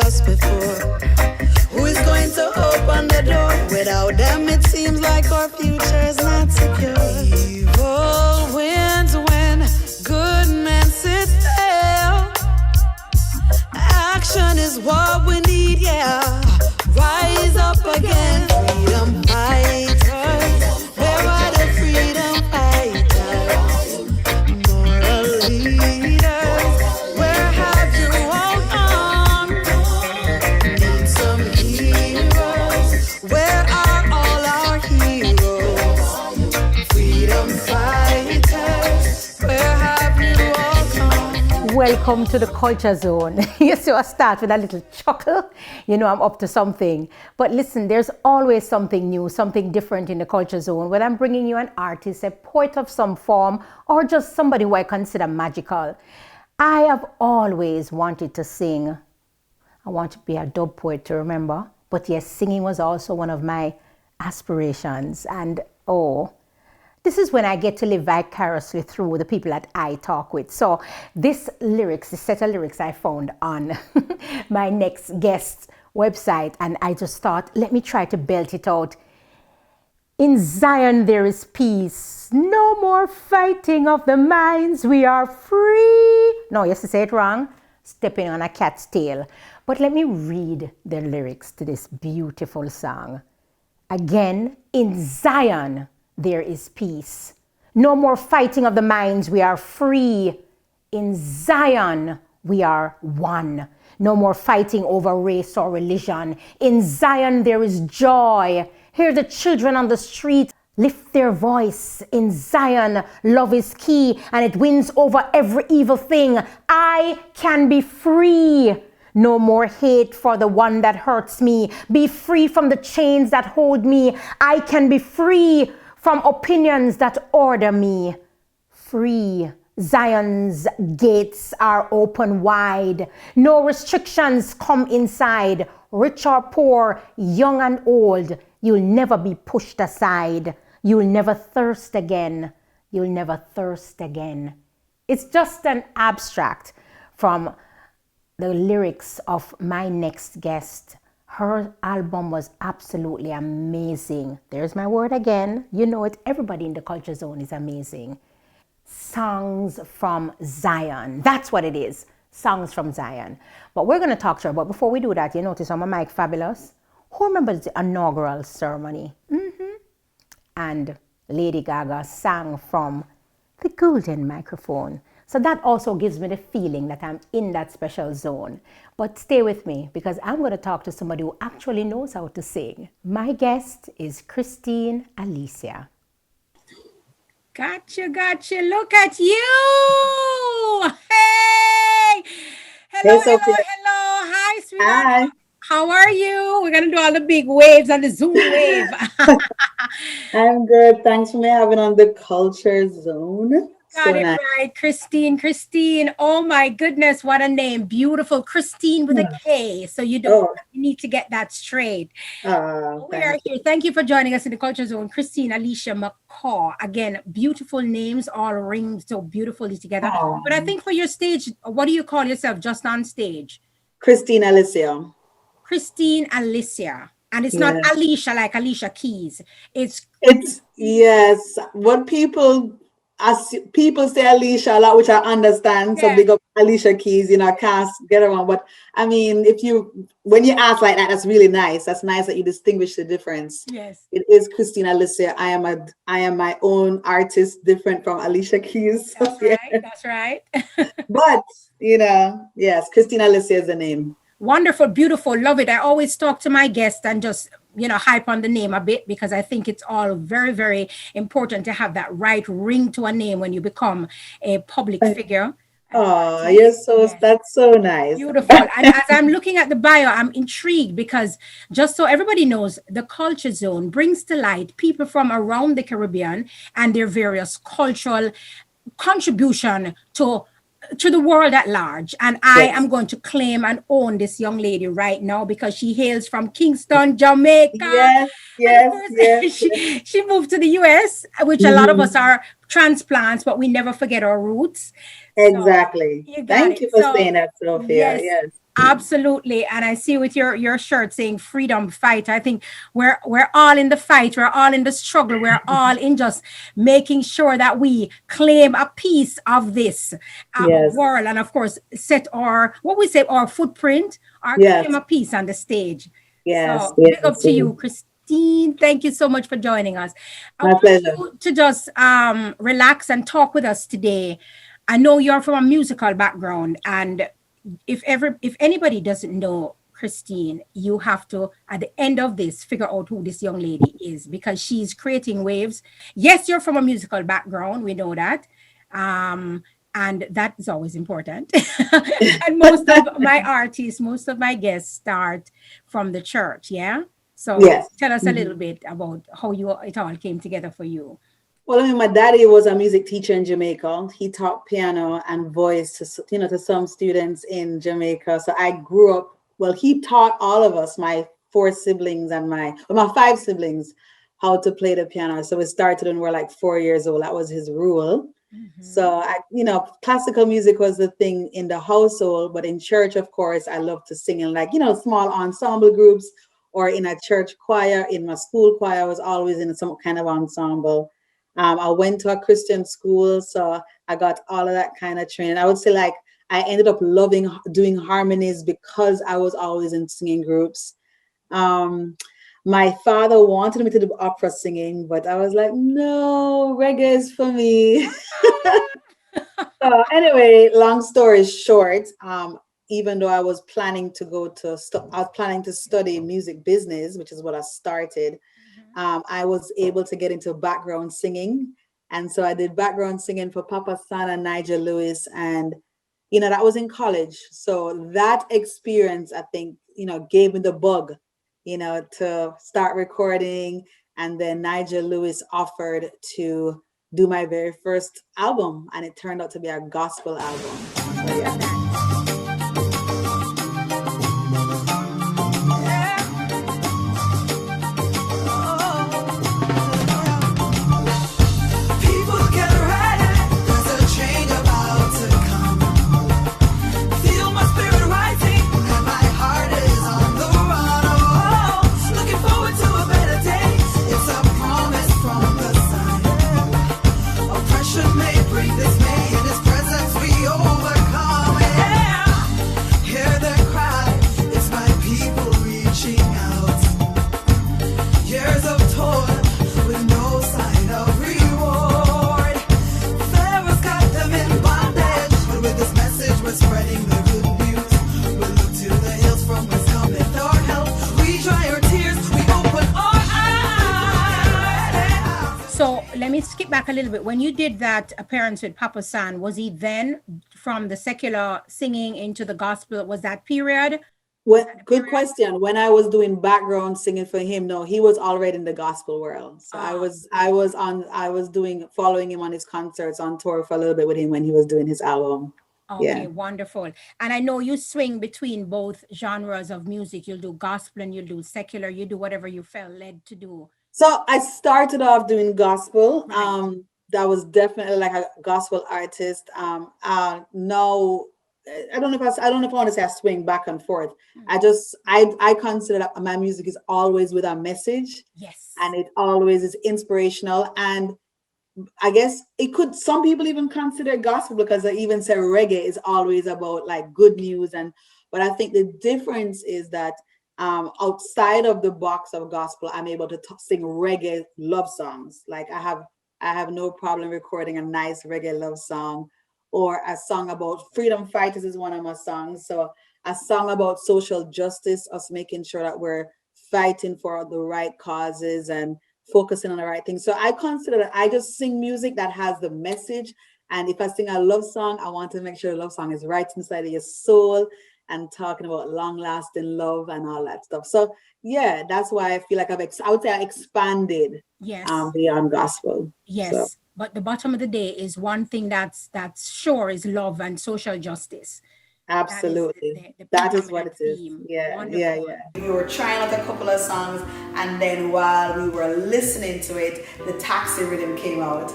us before. Who is going to open the door? Without them, it seems like our future is not secure. Evil wins when good men sit still. Action is what we need, yeah. Rise up again, freedom fighters. Where are the freedom fighters? Moral leaders, where have you all gone? Need some heroes. Where are all our heroes? Freedom fighters, where have you all gone? Welcome to the Culture Zone. You see, I start with a little chuckle. You know I'm up to something. But listen, there's always something new, something different in the Culture Zone. When I'm bringing you an artist, a poet of some form, or just somebody who I consider magical. I have always wanted to sing. I want to be a dub poet, to remember. But yes, singing was also one of my aspirations. And this is when I get to live vicariously through the people that I talk with. So this set of lyrics I found on my next guest's website, and I just thought, let me try to belt it out. In Zion there is peace, no more fighting of the minds, we are free. No, yes, to say it wrong, stepping on a cat's tail. But let me read the lyrics to this beautiful song. Again, in Zion there is peace. No more fighting of the minds, we are free. In Zion, we are one. No more fighting over race or religion. In Zion, there is joy. Hear the children on the street lift their voice. In Zion, love is key and it wins over every evil thing. I can be free. No more hate for the one that hurts me. Be free from the chains that hold me. I can be free from opinions that order me. Free. Zion's gates are open wide. No restrictions come inside. Rich or poor, young and old, you'll never be pushed aside. You'll never thirst again. You'll never thirst again. It's just an abstract from the lyrics of my next guest. Her album was absolutely amazing. There's my word again. You know it. Everybody in the Culture Zone is amazing. Songs from Zion. That's what it is. Songs from Zion. But we're going to talk to her. But before we do that, you notice on my mic, fabulous. Who remembers the inaugural ceremony? And Lady Gaga sang from the golden microphone. So that also gives me the feeling that I'm in that special zone. But stay with me because I'm going to talk to somebody who actually knows how to sing. My guest is Kristine Alicia. Gotcha. Look at you. Hey. Hello. Sophia. Hello. Hi, sweetheart. Hi. How are you? We're going to do all the big waves on the Zoom wave. I'm good. Thanks for having on the Culture Zone. Got it nice. Right, Kristine. Oh my goodness, what a name. Beautiful. Kristine with a K. So you need to get that straight. We are here. Thank you for joining us in the Culture Zone. Kristine Alicia McCaw. Again, beautiful names all ring so beautifully together. But I think for your stage, what do you call yourself just on stage? Kristine Alicia. Kristine Alicia. And it's not Alicia like Alicia Keys. It's yes. What people say Alicia a lot, which I understand. So big up Alicia Keys, I can't get around. But I mean, when you ask like that, that's really nice. That's nice that you distinguish the difference. Yes. It is Kristine Alicia. I am my own artist, different from Alicia Keys. That's right. But yes, Kristine Alicia is the name. Wonderful, beautiful, love it. I always talk to my guests and just, hype on the name a bit because I think it's all very, very important to have that right ring to a name when you become a public figure. Oh, yes, that's so nice. Beautiful. And as I'm looking at the bio, I'm intrigued because just so everybody knows, the Culture Zone brings to light people from around the Caribbean and their various cultural contribution to the world at large. And I am going to claim and own this young lady right now because she hails from Kingston, Jamaica. Yes. She moved to the US, which a lot of us are transplants, but we never forget our roots. Exactly. So Thank you for saying that, Sophia. Yes. Absolutely. And I see with your shirt saying freedom fight. I think we're all in the fight. We're all in the struggle. We're all in just making sure that we claim a piece of this Yes, world. And of course, set our, what we say, our footprint, or claim yes, a piece on the stage. yes, So big up yes. to you, Kristine. Thank you so much for joining us. I My want pleasure. you to just relax and talk with us today. I know you're from a musical background, and if anybody doesn't know Kristine, you have to at the end of this figure out who this young lady is, because she's creating waves. Yes, you're from a musical background, we know that. And that is always important. And most of my artists, most of my guests start from the church, yeah? So Yes. tell us a Mhm. little bit about how it all came together for you. Well, I mean, my daddy was a music teacher in Jamaica. He taught piano and voice to some students in Jamaica. So I grew up. Well, he taught all of us, my four siblings and my five siblings, how to play the piano. So we started when we were like 4 years old. That was his rule. Mhm. So classical music was the thing in the household, but in church, of course, I love to sing in small ensemble groups or in a church choir. In my school choir, I was always in some kind of ensemble. I went to a Christian school, so I got all of that kind of training. I would say like I ended up loving doing harmonies because I was always in singing groups. Um, my father wanted me to do opera singing, but I was like, no, reggae is for me. So anyway, long story short, even though I was planning to I was planning to study music business, which is what I started. I was able to get into background singing. And so I did background singing for Papa San and Nigel Lewis. And, that was in college. So that experience, I think, gave me the bug, to start recording. And then Nigel Lewis offered to do my very first album. And it turned out to be a gospel album. So, yeah. People get ready, there's a change about to come. Feel my spirit rising, and my heart is on the run. Oh, looking forward to a better day. It's a promise from the sun. Oppression may bring dismay, in His presence we overcome. Yeah, hear their cry. It's my people reaching out. Years of toil with no sign of reward. Pharaoh's got them in bondage, but with this message we're spreading the good news. We look to the hills from whence cometh our help. We dry our tears, we open our eyes. So let me skip back a little bit. When you did that appearance with Papa San, was he then from the secular singing into the gospel? Was that period? Well, good question. When I was doing background singing for him, no, he was already in the gospel world. So I was following him on his concerts on tour for a little bit with him when he was doing his album. Okay, Yeah. wonderful. And I know you swing between both genres of music. You'll do gospel and you'll do secular. You do whatever you felt led to do. So I started off doing gospel. Right. That was definitely like a gospel artist. Now I don't know if I don't know if I want to say I swing back and forth. I consider that my music is always with a message, Yes. and it always is inspirational. And I guess some people even consider gospel because they even say reggae is always about like good news. But I think the difference is that outside of the box of gospel, I'm able to sing reggae love songs. Like I have no problem recording a nice reggae love song, or a song about freedom fighters is one of my songs. So a song about social justice, us making sure that we're fighting for the right causes and focusing on the right things. So I consider that I just sing music that has the message. And if I sing a love song, I want to make sure the love song is right inside of your soul and talking about long lasting love and all that stuff. So yeah, that's why I feel like I would say I expanded Yes. beyond gospel. Yes. So. But the bottom of the day is one thing that's sure is love and social justice. Absolutely. The That is what predominant it is. theme. Yeah, Wonderful. yeah. We were trying out a couple of songs, and then while we were listening to it, the taxi rhythm came out,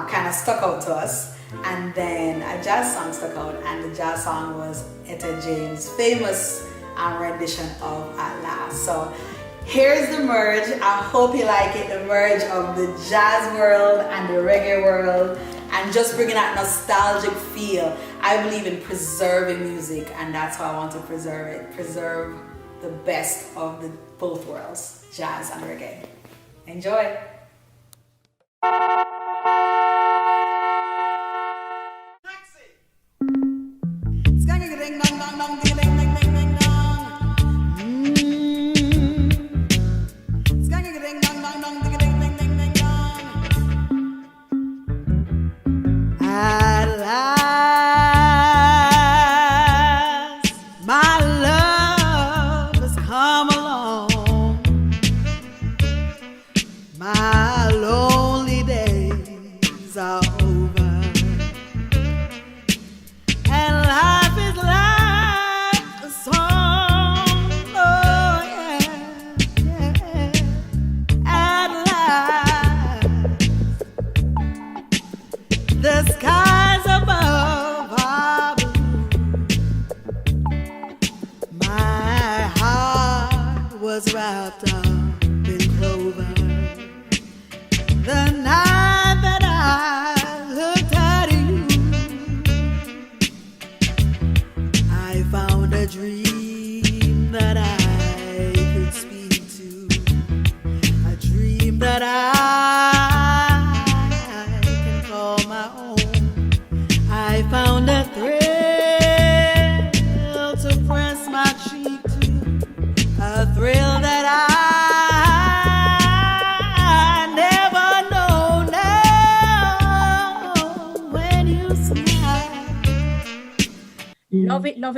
kind of stuck out to us. And then a jazz song stuck out, and the jazz song was Etta James' famous rendition of At Last. So here's the merge. I hope you like it, the merge of the jazz world and the reggae world, and just bringing that nostalgic feel. I believe in preserving music, and that's how I want to preserve it. Preserve the best of the both worlds, jazz and reggae. Enjoy.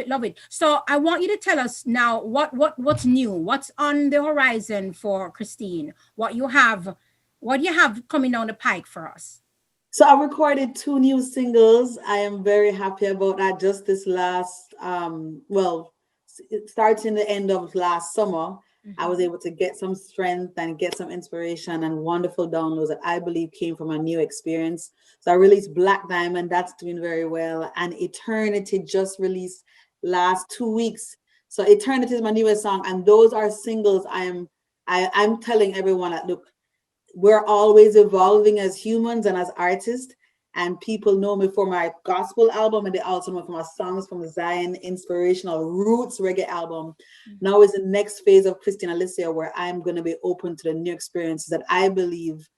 Love it. So I want you to tell us now what's new, what's on the horizon for Kristine, what you have coming down the pike for us. So I recorded 2 new singles. I am very happy about that. Just this last, starting the end of last summer, I was able to get some strength and get some inspiration and wonderful downloads that I believe came from a new experience. So I released Black Diamond, that's doing very well. And Eternity just released last 2 weeks. So Eternity is my newest song, and those are singles. I'm telling everyone that, look, we're always evolving as humans and as artists. And people know me for my gospel album, and they also know for my songs from Zion Inspirational Roots Reggae album. Now is the next phase of Kristine Alicia, where I'm going to be open to the new experiences that I believe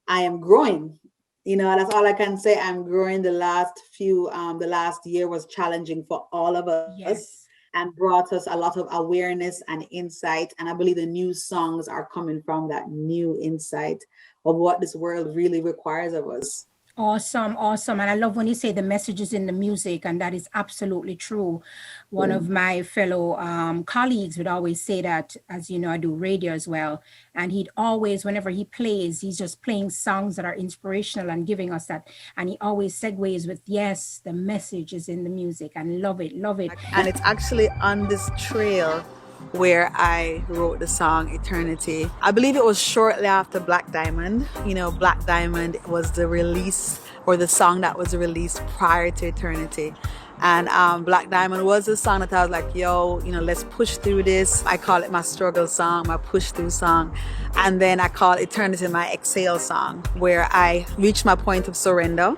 I am growing. You know, that's all I can say. I'm growing. The last year was challenging for all of us, and brought us a lot of awareness and insight. And I believe the new songs are coming from that new insight of what this world really requires of us. Awesome. And I love when you say the messages in the music, and that is absolutely true. One of my fellow colleagues would always say that, as you know, I do radio as well. And he'd always, whenever he plays, he's just playing songs that are inspirational and giving us that. And he always segues with, yes, the message is in the music. And love it. And it's actually on this trail where I wrote the song Eternity. I believe it was shortly after Black Diamond. You know, Black Diamond was the release, or the song that was released prior to Eternity. And Black Diamond was a song that I was like, yo, you know, let's push through this. I call it my struggle song, my push through song. And then I call Eternity my exhale song, where I reached my point of surrender.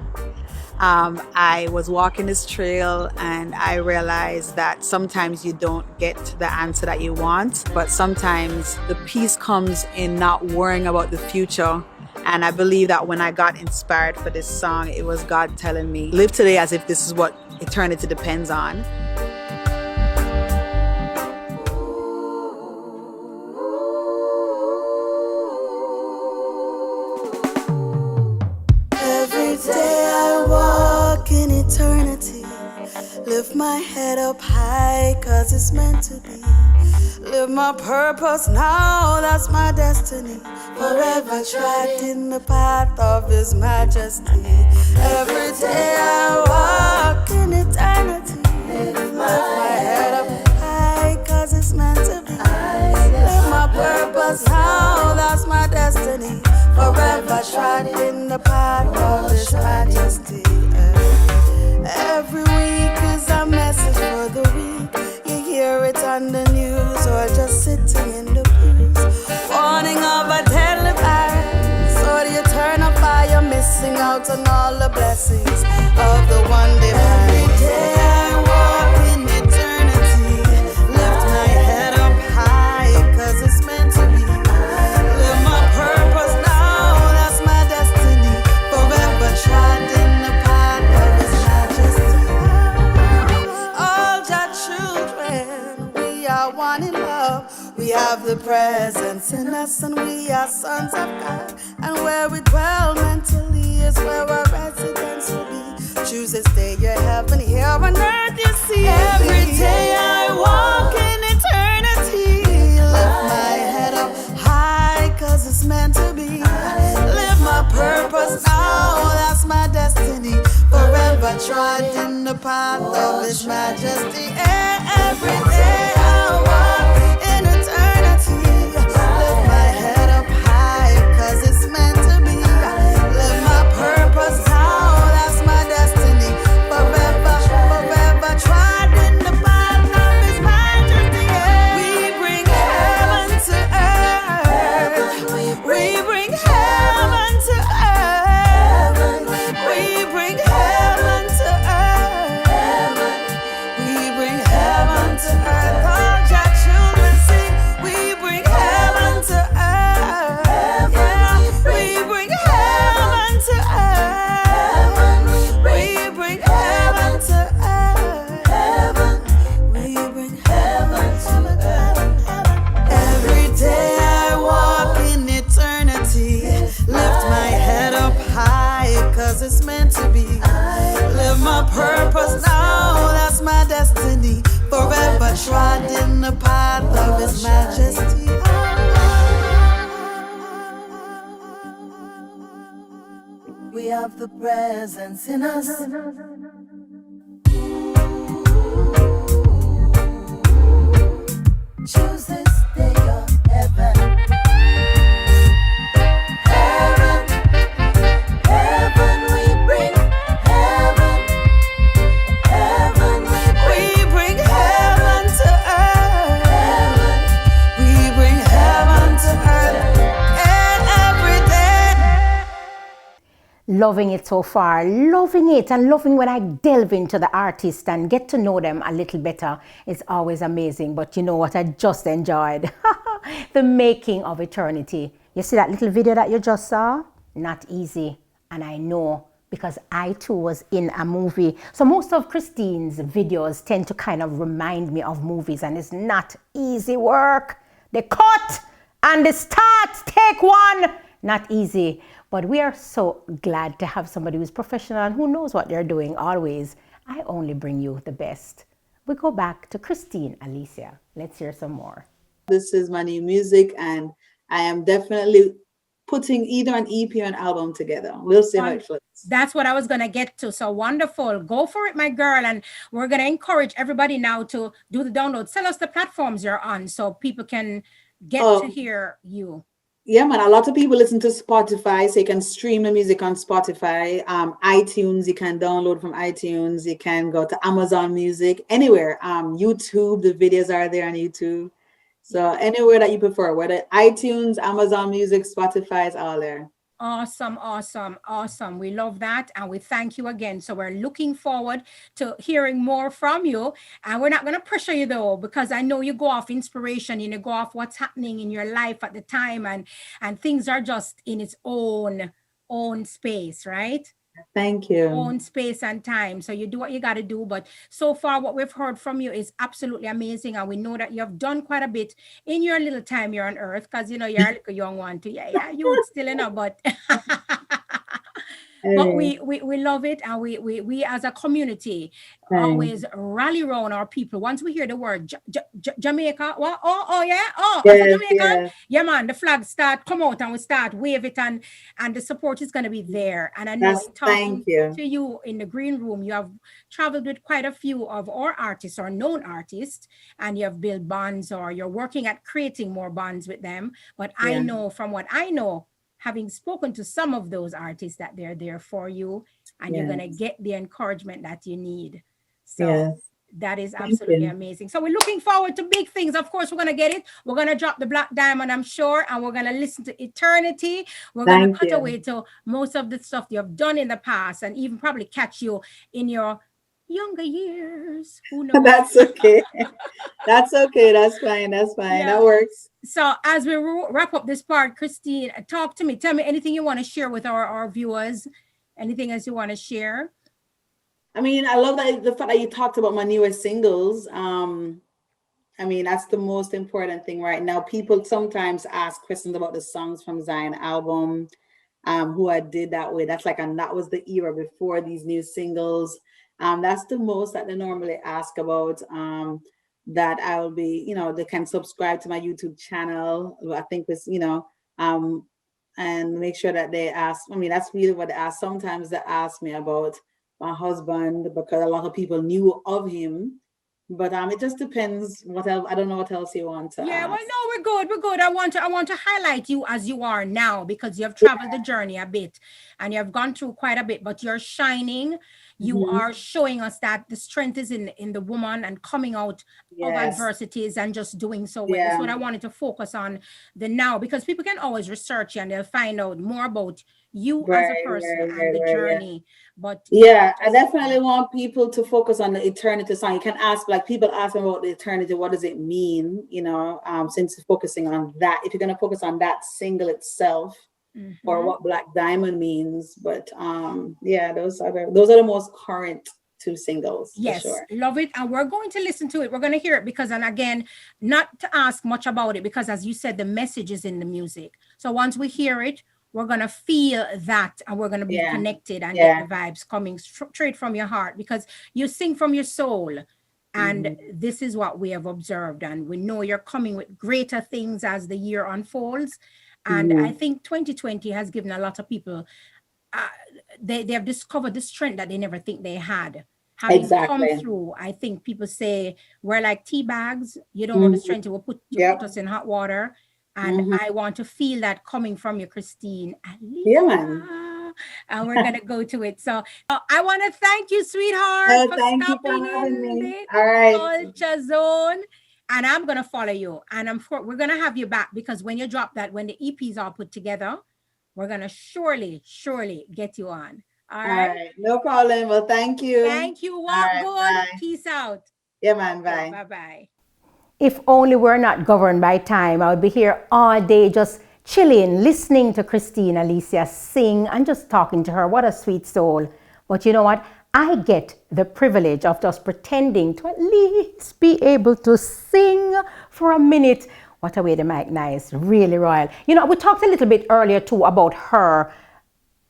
I was walking this trail, and I realized that sometimes you don't get the answer that you want, but sometimes the peace comes in not worrying about the future. And I believe that when I got inspired for this song, it was God telling me, live today as if this is what eternity depends on. Eternity, lift my head up high, cause it's meant to be. Live my purpose now, that's my destiny. Forever tread in the path of His majesty. Every day I walk in eternity. Lift my head up high, cause it's meant to be. Live my purpose now, that's my destiny. Forever tread in the path of His majesty. out on all the blessings of the one divine. Every day I walk in eternity, lift my head up high, cause it's meant to be. Live my purpose now, that's my destiny. Forever trod in the path of His Majesty. All Jah children, we are one in love. We have the presence in us, and we are sons of God. And where we dwell mentally is where our residence will be. Choose to stay your heaven here on earth, you see. Every day I walk in eternity, lift my head up high, cause it's meant to be. Live my purpose now, that's my destiny. Forever trod in the path of His Majesty. Every day I walk in eternity, lift my head up high, cause it's meant to be. Live my purpose now, that's my destiny. Forever, forever trod in the path of His Majesty. We bring heaven to earth. We bring heaven to earth. We bring heaven to earth. We bring heaven to earth. All Jah children sing. We bring heaven to earth. Yeah. We bring heaven to earth. We bring heaven to earth. We bring heaven to earth. Every day I walk in eternity, lift my head up high, cause it's meant to be. Live my purpose now, that's my destiny. Forever trod in the path of His Majesty. We have the presence in us. Choose this day of heaven. Heaven, heaven, we bring heaven. Heaven, we bring heaven to earth. We bring heaven to earth. And every day. Loving it so far, loving it, and loving when I delve into the artist and get to know them a little better. It's always amazing. But you know what I just enjoyed? The making of eternity. You see that little video that you just saw? Not easy. And I know, because I too was in a movie. So most of Kristine's videos tend to kind of remind me of movies, and it's not easy work. They cut and they start, take one. Not easy. But we are so glad to have somebody who's professional and who knows what they're doing always. I only bring you the best. We go back to Kristine Alicia. Let's hear some more. This is my new music, and I am definitely putting either an EP or an album together. We'll see how it flows. That's what I was going to get to. So wonderful. Go for it, my girl. And we're going to encourage everybody now to do the download. Tell us the platforms you're on so people can get to hear you. Yeah, man. A lot of people listen to Spotify, so you can stream the music on Spotify. iTunes, you can download from iTunes. You can go to Amazon Music, anywhere. YouTube, the videos are there on YouTube. So anywhere that you prefer, whether iTunes, Amazon Music, Spotify, is all there. Awesome, awesome, awesome. We love that. And we thank you again. So we're looking forward to hearing more from you. And we're not going to pressure you though, because I know you go off inspiration, you go off what's happening in your life at the time, and things are just in its own space, right? Thank you. Own space and time. So you do what you got to do. But so far, what we've heard from you is absolutely amazing. And we know that you have done quite a bit in your little time here on earth, because, you're a little young one too. Yeah, you still enough, but but we love it. And we as a community always rally around our people. Once we hear the word Jamaica, what? Jamaica. Yes. Yeah, man, the flag come out and we start wave it, and the support is going to be there. And I know talking to you in the green room, you have traveled with quite a few of our artists or known artists, and you have built bonds, or you're working at creating more bonds with them. But I know from what I know, having spoken to some of those artists, that they're there for you, and you're going to get the encouragement that you need. So That is absolutely amazing. So we're looking forward to big things. Of course, we're going to get it. We're going to drop the Black Diamond, I'm sure, and we're going to listen to Eternity. We're going to cut away to most of the stuff you've done in the past, and even probably catch you in your younger years. Who knows? That's okay. That's okay. That's fine. That's fine. That works. So as we wrap up this part, Kristine, talk to me. Tell me anything you want to share with our viewers. Anything else you want to share? I mean, I love that the fact that you talked about my newest singles. I mean, that's the most important thing right now. People sometimes ask questions about the songs from Zion album, who I did that with. That's like, and that was the era before these new singles. That's the most that they normally ask about. That I'll be, you know, they can subscribe to my YouTube channel. I think it's, you know, and make sure that they ask. I mean, that's really what they ask. Sometimes they ask me about my husband because a lot of people knew of him, but it just depends what else. I don't know what else you want to ask. Well, no, we're good. I want to highlight you as you are now, because you have traveled the journey a bit and you have gone through quite a bit, but you're shining. You are showing us that the strength is in the woman and coming out of adversities and just doing so well. That's what I wanted to focus on the now, because people can always research you and they'll find out more about you as a person and the journey. But I definitely want people to focus on the Eternity song. You can ask, like, people ask me about the Eternity, what does it mean? You know, since you're focusing on that, if you're going to focus on that single itself, or what Black Diamond means. But those are the most current two singles. Yes, for sure. Love it. And we're going to listen to it. We're going to hear it because, and again, not to ask much about it, because as you said, the message is in the music. So once we hear it, we're going to feel that, and we're going to be connected and get the vibes coming straight from your heart, because you sing from your soul. And this is what we have observed. And we know you're coming with greater things as the year unfolds. And I think 2020 has given a lot of people, they have discovered the strength that they never think they had. Having come through, I think people say, we're like tea bags. You don't know the strength it will put us in hot water. And I want to feel that coming from you, Kristine Alicia. And we're going to go to it. So I want to thank you, sweetheart, for stopping in the Culture Zone. And I'm going to follow you. And we're going to have you back, because when you drop that, when the EPs are put together, we're going to surely get you on. All right. No problem. Well, thank you. Thank you. Walk good. Bye. Peace out. Yeah, man. Bye. Bye-bye. If only we're not governed by time, I would be here all day just chilling, listening to Kristine Alicia sing and just talking to her. What a sweet soul. But you know what? I get the privilege of just pretending to at least be able to sing for a minute. What a way to make nice, really royal. You know, we talked a little bit earlier too about her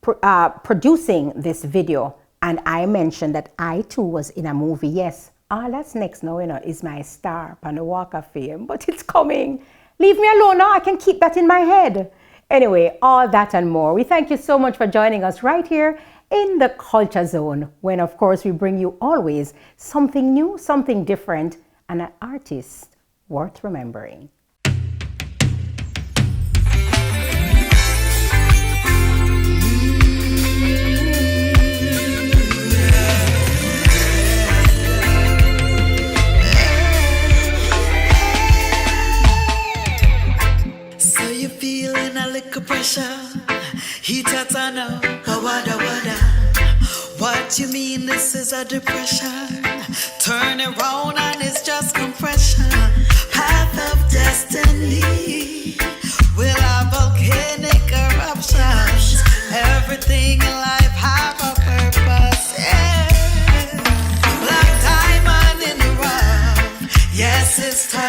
producing this video. And I mentioned that I too was in a movie. Yes, that's next now, you know, is my star on the Walk of Fame, but it's coming. Leave me alone now, I can keep that in my head. Anyway, all that and more. We thank you so much for joining us right here in the Culture Zone, when of course we bring you always something new, something different, and an artist worth remembering. So you feeling a little pressure? Heat at now, wada. What you mean this is a depression? Turn around and it's just compression. Path of destiny will have volcanic eruptions. Everything in life have a purpose. Yeah. Black diamond in the rough. Yes, it's time.